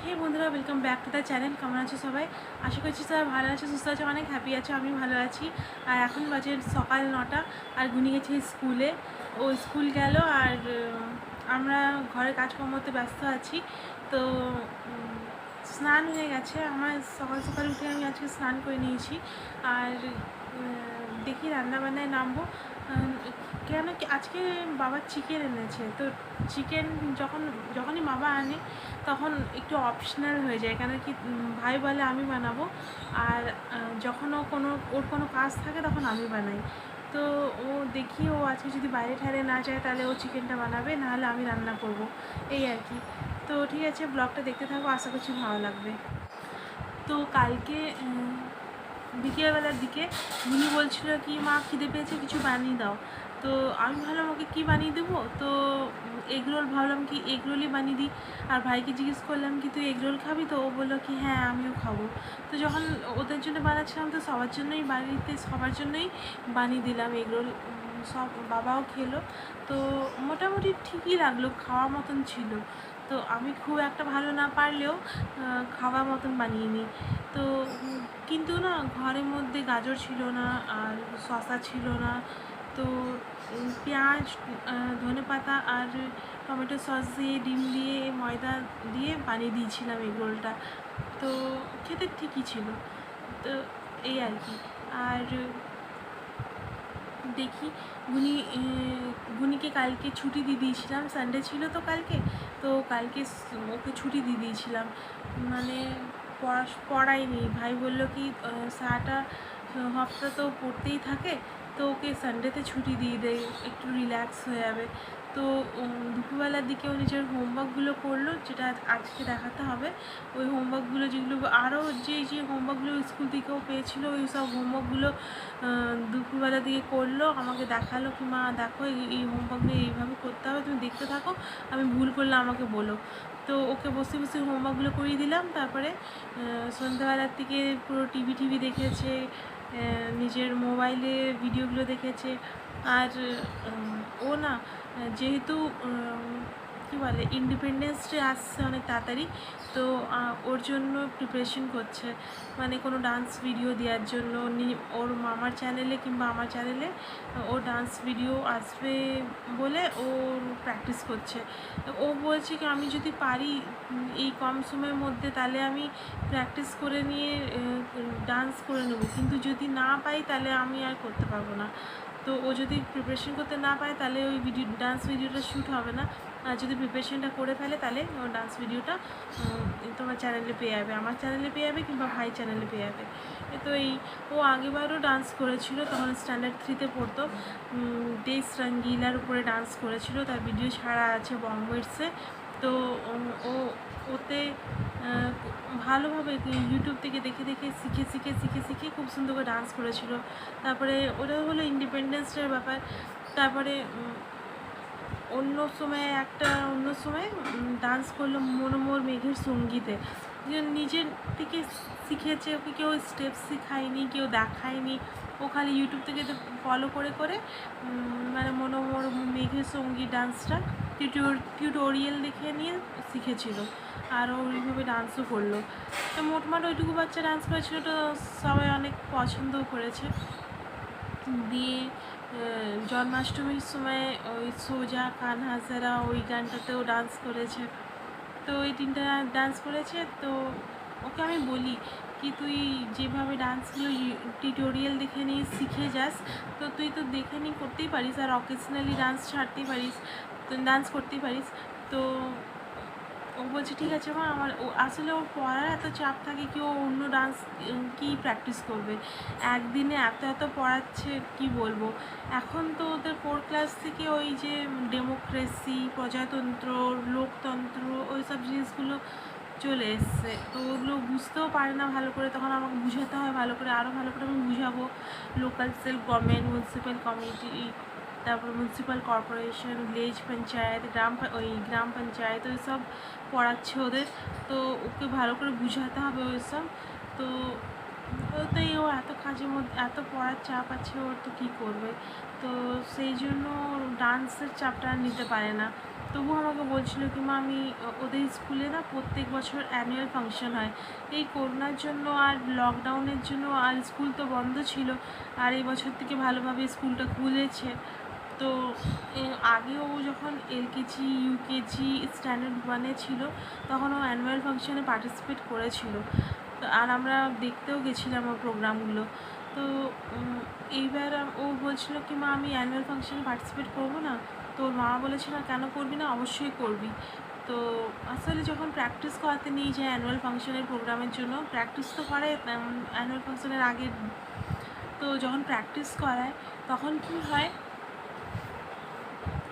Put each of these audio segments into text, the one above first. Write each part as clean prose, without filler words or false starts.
হে বন্ধুরা, welcome back to the channel. কেমন আছো সবাই? আশা করছি সবাই ভালো আছে, সুস্থ আছে, অনেক হ্যাপি আছে। আমি ভালো আছি। আর এখন বাজে সকাল 9টা, আর গুনি গেছে স্কুলে। ও স্কুল গেল, আর আমরা ঘরের কাজকর্মতে ব্যস্ত আছি। তো স্নান হয়ে গেছে আমার, সকাল সকাল উঠে আমি আজকে স্নান করে নিয়েছি। আর দেখি রান্নাবান্নায় নামবো। কেন কি আজকে বাবা চিকেন এনেছে, তো চিকেন যখনই বাবা আনে তখন একটু অপশনাল হয়ে যায়, কেন কি ভাই বলে আমি বানাবো, আর যখন ওর কোনো কাজ থাকে তখন আমি বানাই। তো ও দেখি, ও আজকে যদি বাইরে ঠাইরে না যায় তাহলে ও চিকেনটা বানাবে, নাহলে আমি রান্না করব, এই আর কি। তো ঠিক আছে, ব্লগটা দেখতে থাকো, আশা করছি ভালো লাগবে। তো কালকে বিকেলবেলার দিকে মিনি বলছিল কি, মা খিদে পেয়েছে, কিছু বানিয়ে দাও। তো আমি ভাবলাম ওকে কী বানিয়ে দেবো, তো এগরোল ভাবলাম কি এগরোলই বানিয়ে দিই। আর ভাইকে জিজ্ঞেস করলাম কি তুই এগরোল খাবি, তো ও বললো কি হ্যাঁ আমিও খাবো। তো যখন ওদের জন্য বানাচ্ছিলাম তো সবার জন্যই বানিয়ে দিলাম এগরোল। সব বাবাও খেলো, তো মোটামুটি ঠিকই লাগলো, খাওয়ার মতন ছিল। তো আমি খুব একটা ভালো না পারলেও খাওয়ার মতন বানিয়ে নিই। তো কিন্তু না, ঘরের মধ্যে গাজর ছিল না, আর শসা ছিল না। তো পেঁয়াজ, ধনেপাতা আর টমেটো সস দিয়ে, ডিম দিয়ে, ময়দা দিয়ে বানিয়ে দিয়েছিলাম এগরোলটা। তো খেতে ঠিকই ছিল। তো এই আর কি। আর দেখি গুনিকে কালকে ছুটি দিয়ে দিয়েছিলাম, সানডে ছিল তো কালকে। তো কালকে ওকে ছুটি দিয়ে দিয়েছিলাম, মানে পড়াইনি। ভাই বললো কি সারাটা হপ্তাহ তো পড়তেই থাকে, তো ওকে সানডেতে ছুটি দিয়ে দেয়, একটু রিল্যাক্স হয়ে যাবে। তো দুপুরবেলার দিকে ও নিজের হোমওয়ার্কগুলো করলো, যেটা আজকে দেখাতে হবে। ওই হোমওয়ার্কগুলো যেগুলো আরও যে হোমওয়ার্কগুলো স্কুল থেকেও পেয়েছিল, ওই সব হোমওয়ার্কগুলো দুপুরবেলা দিকে করলো, আমাকে দেখালো কি মা দেখো এই হোমওয়ার্কগুলো এইভাবে করতে হবে, তুমি দেখতে থাকো, আমি ভুল করলে আমাকে বলো। তো ওকে বসে বসে হোমওয়ার্কগুলো করিয়ে দিলাম। তারপরে সন্ধ্যাবেলার থেকে পুরো টিভি দেখেছে, নিজের মোবাইলে ভিডিওগুলো দেখেছে। আর ও না, যেহেতু কী বলে ইন্ডিপেন্ডেন্স ডে আসছে অনেক তাড়াতাড়ি, তো ওর জন্য প্রিপারেশন করছে, মানে কোনো ডান্স ভিডিও দেওয়ার জন্য। ওর মামার চ্যানেলে কিংবা আমার চ্যানেলে ও ডান্স ভিডিও আসবে বলে ও প্র্যাকটিস করছে। ও বলছে কি আমি যদি পারি এই কম সময়ের মধ্যে, তাহলে আমি প্র্যাকটিস করে নিয়ে ডান্স করে নেব, কিন্তু যদি না পাই তাহলে আমি আর করতে পারবো না। তো ও যদি প্রিপারেশন করতে না পারে তাহলে ওই ডান্স ভিডিওটা শ্যুট হবে না। আর যদি প্রিপারেশনটা করে ফেলে তাহলে ও ডান্স ভিডিওটা তোমার চ্যানেলে পেয়ে যাবে, আমার চ্যানেলে পেয়ে যাবে, কিংবা ভাই চ্যানেলে পেয়ে যাবে। তো ও আগেবারও ডান্স করেছিল, তখন স্ট্যান্ডার্ড 3তে পড়তো। দেশ রঙ্গিলার উপরে ডান্স করেছিল, তার ভিডিও ছাড়া আছে বম্বেটসে। তো ও ওতে ভালোভাবে ইউটিউব থেকে দেখে শিখে খুব সুন্দর করে ডান্স করেছিল। তারপরে ওটা হলো ইন্ডিপেন্ডেন্স ডের ব্যাপার। তারপরে অন্য সময় ডান্স করলো মনোমোর মেঘের সঙ্গীতে, নিজের থেকে শিখেছে, ওকে কেউ স্টেপ শেখায়নি, কেউ দেখায়নি, ও খালি ইউটিউব থেকে ফলো করে মানে মনোমোর মেঘের সঙ্গীত ডান্সটা টিউটোরিয়াল দেখে নিয়ে শিখেছিল, আর ও ওইভাবে ডান্সও করলো। তো মোটমাট ওইটুকু বাচ্চা ডান্স করেছিল, তো সবাই অনেক পছন্দও করেছে। দিয়ে জন্মাষ্টমীর সময় ওই সোজা কানহা সারা ওই গানটাতেও ডান্স করেছে। তো ওই 3টা ডান্স করেছে। তো ওকে আমি বলি কি তুই যেভাবে ডান্সগুলো টিউটোরিয়াল দেখে নিয়ে শিখে যাস, তো তুই তো দেখে নিয়ে করতেই পারিস, আর অকেশনালি ডান্স ছাড়তেই পারিস, তো ডান্স করতেই পারিস। তো ও বলছে ঠিক আছে মা, আমার আসলে ওর পড়ার এত চাপ থাকে কি ও অন্য ডান্স কী প্র্যাকটিস করবে, একদিনে এত পড়াচ্ছে কি বলবো। এখন তো ওদের 4 ক্লাস থেকে ওই যে ডেমোক্রেসি, প্রজাতন্ত্র, লোকতন্ত্র, ওই সব জিনিসগুলো চলে এসছে, তো ওগুলো বুঝতেও পারে না ভালো করে, তখন আমাকে বুঝাতে হয় ভালো করে, আরও ভালো করে আমি বুঝাবো। Local self government, municipal committee, তারপর মিউনিসিপ্যাল কর্পোরেশন, ভিলেজ পঞ্চায়েত, গ্রাম পঞ্চায়েত, ওই সব পড়াচ্ছে ওদের। তো ওকে ভালো করে বুঝাতে হবে ওই সব। তো ওতেই ও এত কাজের মধ্যে এত পড়ার চাপ আছে ওর, তো কী করবে। তো সেই জন্য ডান্সের চাপটা নিতে পারে না। তবু আমাকে বলছিল কি মা আমি ওদের স্কুলে না প্রত্যেক বছর অ্যানুয়াল ফাংশন হয়, এই করোনার জন্য আর লকডাউনের জন্য আর স্কুল তো বন্ধ ছিল, আর এই বছর থেকে ভালোভাবে স্কুলটা খুলেছে। তো আগেও যখন এলকেজি ইউকেজি স্ট্যান্ডার্ড ওয়ানে ছিল তখন ও অ্যানুয়াল ফাংশনে পার্টিসিপেট করেছিল, আর আমরা দেখতেও গেছিলাম ওর প্রোগ্রামগুলো। তো এইবার ও বলছিল কি মা আমি অ্যানুয়াল ফাংশনে পার্টিসিপেট করবো না। তো ওর মা বলেছিল কেন করবি না, অবশ্যই করবি। তো আসলে যখন প্র্যাকটিস করাতে নিয়ে যায় অ্যানুয়াল ফাংশনের প্রোগ্রামের জন্য, প্র্যাকটিস তো করে অ্যানুয়াল ফাংশনের আগে, তো যখন প্র্যাকটিস করায় তখন কী হয়,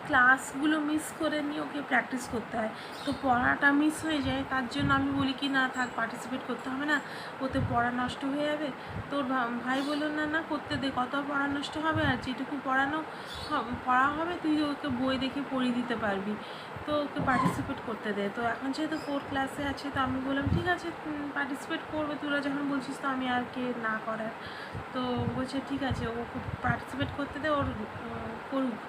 ক্লাসগুলো মিস করে নিয়ে ওকে প্র্যাকটিস করতে হয়, তো পড়াটা মিস হয়ে যায়। তার জন্য আমি বলি কি না থাক, পার্টিসিপেট করতে হবে না, ওতে পড়া নষ্ট হয়ে যাবে। তোর ভাই বললো না না করতে দে, কত পড়া নষ্ট হবে, আর যেটুকু পড়া হবে তুই ওকে বই দেখে পড়িয়ে দিতে পারবি, তো ওকে পার্টিসিপেট করতে দে। তো এখন যেহেতু 4 ক্লাসে আছে, তো আমি বললাম ঠিক আছে পার্টিসিপেট করবে, তোরা যখন বলছিস তো আমি আর কে না করার। তো বলছে ঠিক আছে ওকে পার্টিসিপেট করতে দে, ওর করুক।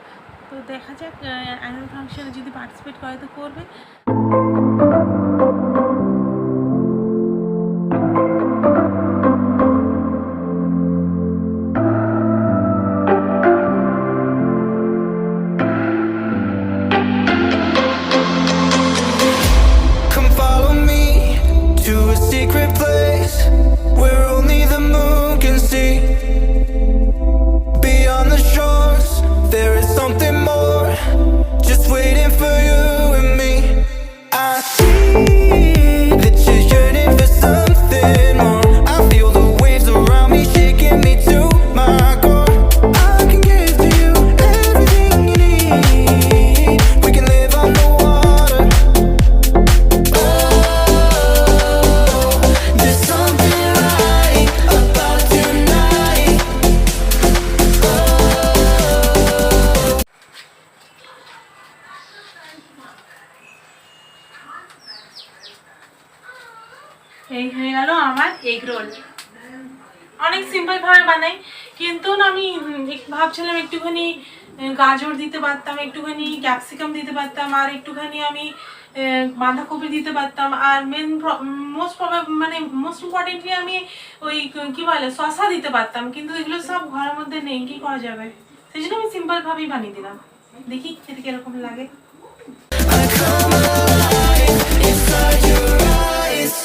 তো দেখা যাক অ্যানুয়াল ফাংশনে যদি পার্টিসিপেট করে তো করবে। Come follow me to a secret place where only the moon can see. Beyond the shores, there is something more, just waiting for you and me. I see that you're yearning for something more. I feel the waves around me shaking me to my core. I can give to you everything you need. We can live on the water. Oh, there's something right about tonight. এই হয়ে গেল আমার egg roll. অনেক সিম্পলভাবে বানাই, কিন্তু না আমি ভাবছিলাম একটুখানি গাজর দিতে পারতাম, একটুখানি ক্যাপসিকাম দিতে পারতাম, আর একটুখানি আমি বাঁধাকপি দিতে পারতাম, আর মোস্ট ইম্পর্টেন্টলি আমি ওই কি বলে শসা দিতে পারতাম, কিন্তু এগুলো সব ঘরের মধ্যে নেই, কি করা যাবে, সেই জন্য আমি সিম্পলভাবেই বানিয়ে দিলাম। দেখি খেতে কিরকম লাগে। I come alive inside your eyes.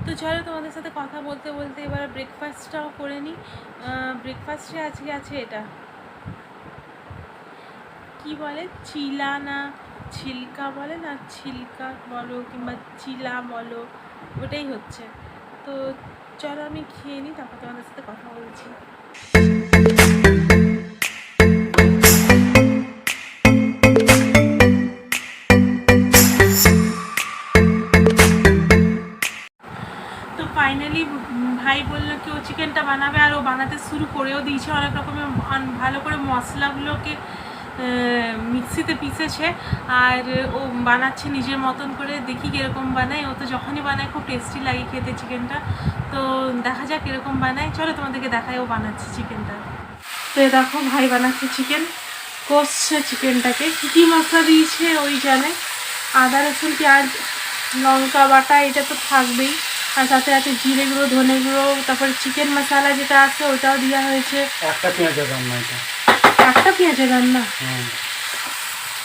তো চলো তোমাদের সাথে কথা বলতে বলতে এবার ব্রেকফাস্টটাও করে নিই। ব্রেকফাস্টে আজকে আছে এটা কি বলে, চিলা না ছিলকা বলে না, ছিলকা বলো কিংবা চিলা বলো, ওটাই হচ্ছে। তো চলো আমি খেয়ে নিই, তারপর তোমাদের সাথে কথা বলছি। তো ফাইনালি ভাই বললো কি ও চিকেনটা বানাবে, আর ও বানাতে শুরু করেও দিয়েছে। অনেক রকমের ভালো করে মশলাগুলোকে মিক্সিতে পিসেছে, আর ও বানাচ্ছে নিজের মতন করে। দেখি কীরকম বানায়, ও তো যখনই বানায় খুব টেস্টি লাগে খেতে চিকেনটা। তো দেখা যাক কীরকম বানায়, চলো তোমাদেরকে দেখায় ও বানাচ্ছে চিকেনটা। তো দেখো ভাই বানাচ্ছে চিকেন, কষছে চিকেনটাকে, কী মশলা দিয়েছে ওই জানে, আদা রসুন পেঁয়াজ লঙ্কা বাটা এটা তো থাকবেই, আর সাথে আছে জিরে গুঁড়ো ধনে গুঁড়ো, তারপরে চিকেন মশলা যেটা আছে ওটাও দেওয়া হয়েছে। একটা পেঁয়াজের রান্না এটা, একটা পেঁয়াজের রান্না।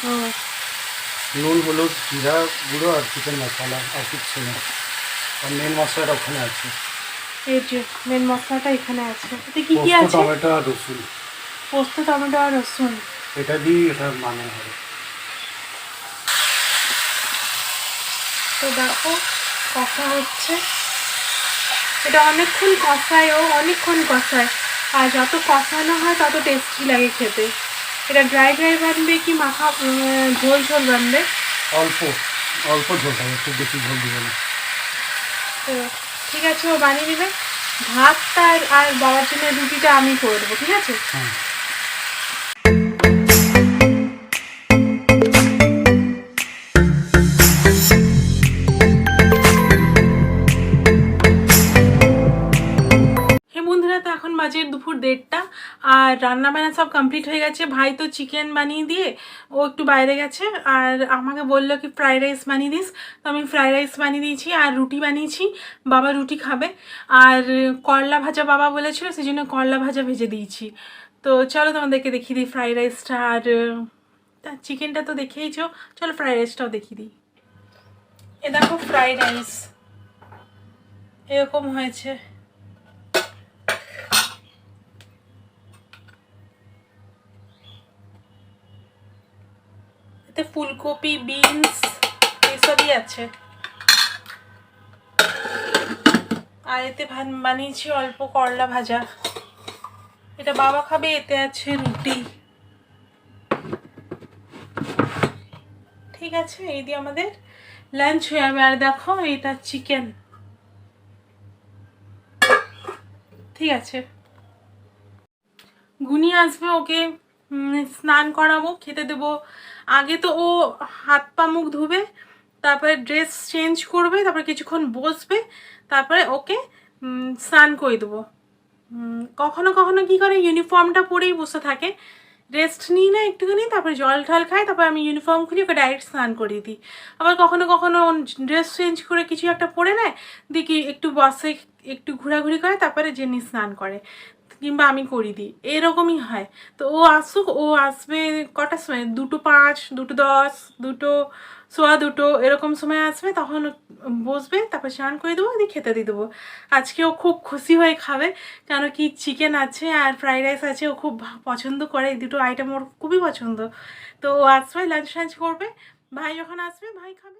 ও নুন হলুদ জিরা গুঁড়ো আর চিকেন মশলা, আর কিচ্ছু না। আর মেন মশলাটা ওখানে আছে, এই যে মেন মশলাটা এখানে আছে। এতে কি কি আছে? টমেটো আর রসুন, পোস্ত টমেটো আর রসুন, এটা দিয়ে এটা মানে হবে। তো দেখো কষা হচ্ছে, এটা অনেকক্ষণ কষায়, ও অনেকক্ষণ কষায়, আর যত কষানো হয় তত টেস্টি লাগে খেতে। এটা ড্রাই ড্রাই বানবে কি মাখা ঝোল ঝোল বানবে? অল্প অল্প ঝোল হবে, একটু বেশি ঝোল দিবে না। তো ঠিক আছে ও বানিয়ে নেবে। ভাতটা আর বাবার জন্য রুটিটা আমি করে দেবো, ঠিক আছে? হ্যাঁ। বাজে দুপুর 1:30, আর রান্না বান্না সব কমপ্লিট হয়ে গেছে। ভাই তো চিকেন বানিয়ে দিয়ে ও একটু বাইরে গেছে, আর আমাকে বললো কি ফ্রাইড রাইস বানিয়ে দিস, তো আমি ফ্রাইড রাইস বানিয়ে দিয়েছি আর রুটি বানিয়েছি, বাবা রুটি খাবে। আর করলা ভাজা বাবা বলেছিল, সেই জন্য করলা ভাজা ভেজে দিয়েছি। তো চলো তোমাদেরকে দেখিয়ে দিই ফ্রাইড রাইসটা, আর চিকেনটা তো দেখেইছো, চলো ফ্রাইড রাইসটাও দেখিয়ে দিই। এ দেখো ফ্রাইড রাইস এরকম হয়েছে। এতে ফুলকপি, বিনস এসবই আছে, আর এতে বানিয়েছি অল্প করলা ভাজা, এটা বাবা খাবে। এতে আছে রুটি। ঠিক আছে, এই দিয়ে আমাদের লাঞ্চ হয়ে যাবে। আর দেখো এটা চিকেন। ঠিক আছে, গুনি আসবে, ওকে স্নান করাবো, খেতে দেবো। আগে তো ও হাত পা মুখ ধুবে, তারপরে ড্রেস চেঞ্জ করবে, তারপরে কিছুক্ষণ বসবে, তারপরে ওকে স্নান করে দেবো। কখনো কখনো কী করে, ইউনিফর্মটা পরেই বসে থাকে, রেস্ট নিই না একটুখানি, তারপরে জল ঠল খাই, তারপর আমি ইউনিফর্ম খুলি ওকে ডাইরেক্ট স্নান করিয়ে দিই। আবার কখনো কখনো ড্রেস চেঞ্জ করে কিছু একটা পরে নেয়, দেখি একটু বসে, একটু ঘোরাঘুরি করে, তারপরে জেনি স্নান করে, কিংবা আমি করিয়ে দিই, এরকমই হয়। তো ও আসুক, ও আসবে কটার সময়, 2:05, 2:10, 2:15 এরকম সময় আসবে, তখন বসবে, তারপর স্নান করে দেবো, দিয়ে খেতে দিয়ে দেবো। আজকে ও খুব খুশি হয়ে খাবে, কেন কি চিকেন আছে আর ফ্রাইড রাইস আছে, ও খুব পছন্দ করে, এই দুটো আইটেম ওর খুবই পছন্দ। তো ও আসবে, লাঞ্চ টাঞ্চ করবে, ভাই যখন আসবে ভাই খাবে।